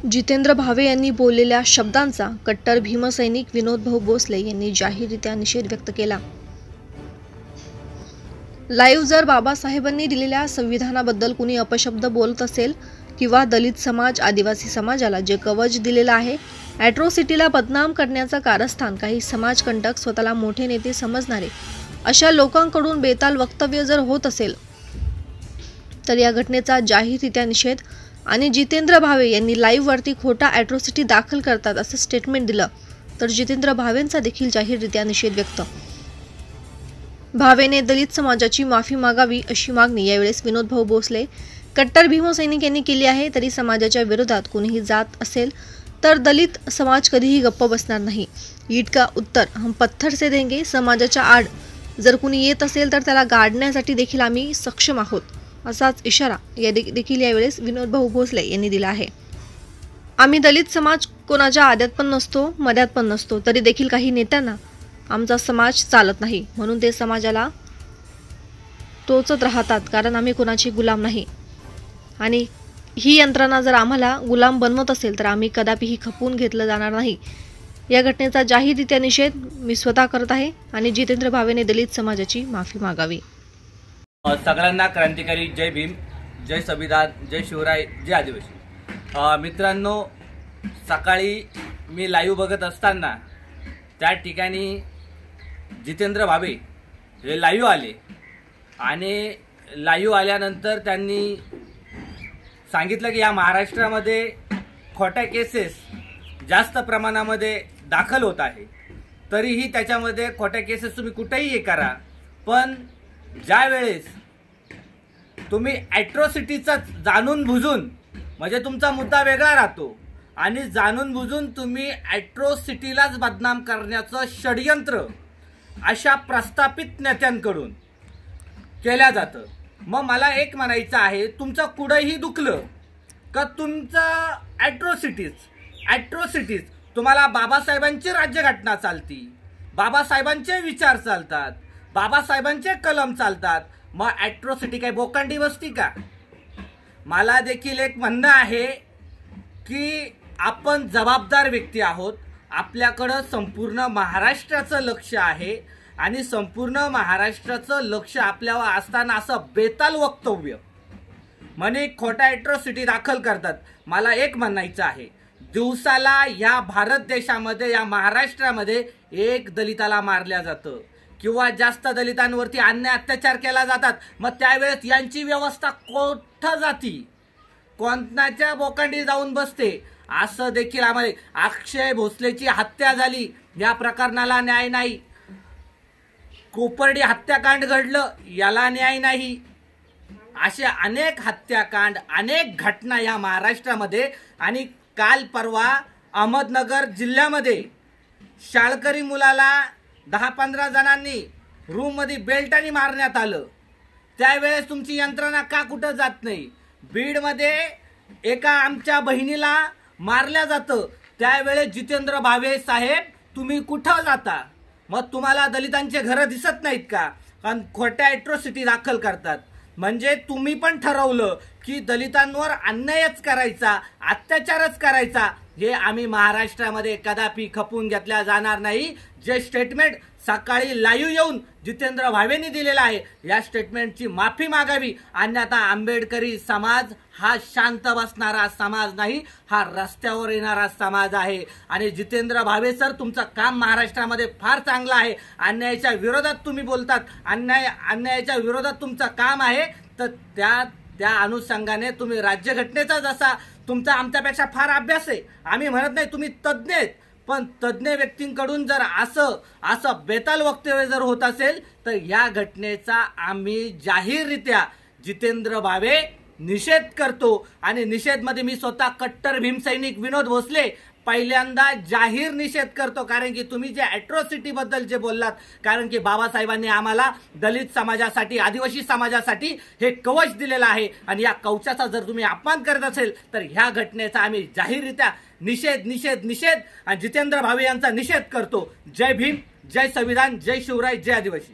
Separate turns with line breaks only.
जितेंद्र भावे यांनी बोललेल्या शब्दांचा कट्टर भीमसैनिक विनोद भाऊ भोसले यांनी जाहीररित्या निषेध व्यक्त केला। लाईव्ह जर बाबासाहेबांनी दिलेल्या संविधानाबद्दल कुणी अपशब्द बोलत असेल किंवा दलित समाज आदिवासी समाजाला जे कवच दिलेलं आहे, ॲट्रॉसिटीला बदनाम करण्याचं कारस्थान काही समाजकंटक स्वतःला मोठे नेते समजणारे अशा लोकांकडून बेताल वक्तव्य जर होत असेल तर या घटनेचा जाहीररित्या निषेध आणि जितेंद्र भावे यांनी लाईव्ह वरती खोटा ॲट्रॉसिटी दाखल करतात असं स्टेटमेंट दिलं तर जितेंद्र भावेंचा देखील जाहीररित्या निषेध व्यक्त। भावेने दलित समाजाची माफी मागावी अशी मागणी यावेळेस विनोद भाऊ भोसले कट्टर भीमसैनिक यांनी केली आहे। तरी समाजाच्या विरोधात कोणीही जात असेल तर दलित समाज कधीही गप्प बसणार नाही। ईट का उत्तर हम पत्थर से देंगे। समाजाच्या आड जर कुणी येत असेल तर त्याला गाडण्यासाठी देखील आम्ही सक्षम आहोत असाच इशारा देखील यावेळेस विनोद भाऊ भोसले यांनी दिला आहे। आम्ही दलित समाज कोणाच्या आद्यात पण नसतो मध्यात पण नसतो, तरी देखील काही नेत्यांना आमचा समाज चालत नाही म्हणून ते समाजाला टोचत राहतात, कारण आम्ही कोणाची गुलाम नाही आणि ही यंत्रणा जर आम्हाला गुलाम बनवत असेल तर आम्ही कदापिही खपवून घेतलं जाणार नाही। या घटनेचा जाहीररित्या निषेध मी स्वतः करत आहे आणि जितेंद्र भावेने दलित समाजाची माफी मागावी।
सगळ्यांना क्रांतिकारी जय भीम, जय संविधान, जय शिवराय, जय आदिवासी। मित्रांनो, सकाळी मी लाईव्ह बघत असताना त्या ठिकाणी जितेंद्र भावे हे लाईव्ह आले आणि लाईव्ह आल्यानंतर त्यांनी सांगितलं की या महाराष्ट्रामध्ये खोट्या केसेस जास्त प्रमाणामध्ये दाखल होत आहे, तरीही त्याच्यामध्ये खोट्या केसेस तुम्ही कुठेही हे करा, पण ज्या वेळेस तुम्ही ॲट्रॉसिटीचा जाणून बुजून म्हणजे तुमचा मुद्दा वेगळा राहतो आणि जाणून बुजून तुम्ही ॲट्रॉसिटीलाच बदनाम करण्याचं षडयंत्र अशा प्रस्थापित नेत्यांकडून केल्या जातं। मग मला एक म्हणायचं आहे, तुमचं कुठंही दुखलं का तुमचं ॲट्रॉसिटीज तुम्हाला बाबासाहेबांची राज्यघटना चालती, बाबासाहेबांचे विचार चालतात, बाबासाहेबांचे कलम चालतात, मग ॲट्रॉसिटी काही बोकांडी बसती का? मला देखील एक म्हणणं आहे की आपण जबाबदार व्यक्ती आहोत, आपल्याकडं संपूर्ण महाराष्ट्राचं लक्ष आहे आणि संपूर्ण महाराष्ट्राचं लक्ष आपल्यावर असताना असं बेताल वक्तव्य म्हणे खोटा ॲट्रॉसिटी दाखल करतात। मला एक म्हणायचं आहे, दिवसाला या भारत देशामध्ये या महाराष्ट्रामध्ये एक दलिताला मारल्या जातं किंवा जास्त दलितांवरती अन्याय अत्याचार केला जातात, मग त्यावेळेस यांची व्यवस्था कोठं जाती, कोणाच्या बोकांडी जाऊन बसते असं देखील आम्हाला। अक्षय भोसलेची हत्या झाली, या प्रकरणाला न्याय नाही। कोपर्डी हत्याकांड घडलं, याला न्याय नाही। असे अनेक हत्याकांड, अनेक घटना या महाराष्ट्रामध्ये। आणि काल परवा अहमदनगर जिल्ह्यामध्ये शाळकरी मुलाला 10-15 जणांनी रूममध्ये बेल्टाने मारण्यात आलं, त्यावेळेस तुमची यंत्रणा का कुठं जात नाही? बीडमध्ये एका आमच्या बहिणीला मारल्या जातं, त्यावेळेस जितेंद्र भावे साहेब तुम्ही कुठं जाता? मग तुम्हाला दलितांचे घरं दिसत नाहीत का? कारण खोट्या ॲट्रॉसिटी दाखल करतात। म्हणजे तुम्ही पण ठरवलं की दलितांवर अन्यायच करायचा, अत्याचारच करायचा, हे आम्ही महाराष्ट्रामध्ये कदापि खपून घेतल्या जाणार नाही। जे स्टेटमेंट सकाळी लाईव्ह येऊन जितेंद्र भावेंनी दिलेला आहे, या स्टेटमेंटची माफी मागावी। अन्यथा आंबेडकरी समाज हा शांत बसणारा समाज नाही, हा रस्त्यावर येणारा समाज आहे। आणि जितेंद्र भावे सर, तुमचं काम महाराष्ट्रामध्ये फार चांगलं आहे, अन्यायाच्या विरोधात तुम्ही बोलतात, अन्यायाच्या विरोधात तुमचं काम आहे, तर त्या अनुषंगाने तुम्ही राज्यघटनेचा जसा तुमचा आमच्यापेक्षा फार अभ्यास आहे, आम्ही म्हणत नाही तुम्ही तज्ज्ञ आहेत, पण तज्ज्ञ व्यक्तींकडून जर असं बेताल वक्तव्य जर होत असेल तर या घटनेचा आम्ही जाहीररित्या जितेंद्र भावे निषेध करतो। आणि निषेधमध्ये मी स्वतः कट्टर भीमसैनिक विनोद भोसले पहिल्यांदा जाहीर निषेध करतो, कारण की तुम्ही जे ॲट्रॉसिटी बद्दल जे बोललात, कारण की बाबासाहेबांनी आम्हाला दलित समाजासाठी, आदिवासी समाजासाठी हे कवच दिलेलं आहे आणि या कवचाचा जर तुम्ही अपमान करत असेल तर ह्या घटनेचा आम्ही जाहीररित्या निषेध आणि जितेंद्र भावे यांचा निषेध करतो। जय भीम, जय संविधान, जय शिवराय, जय आदिवासी।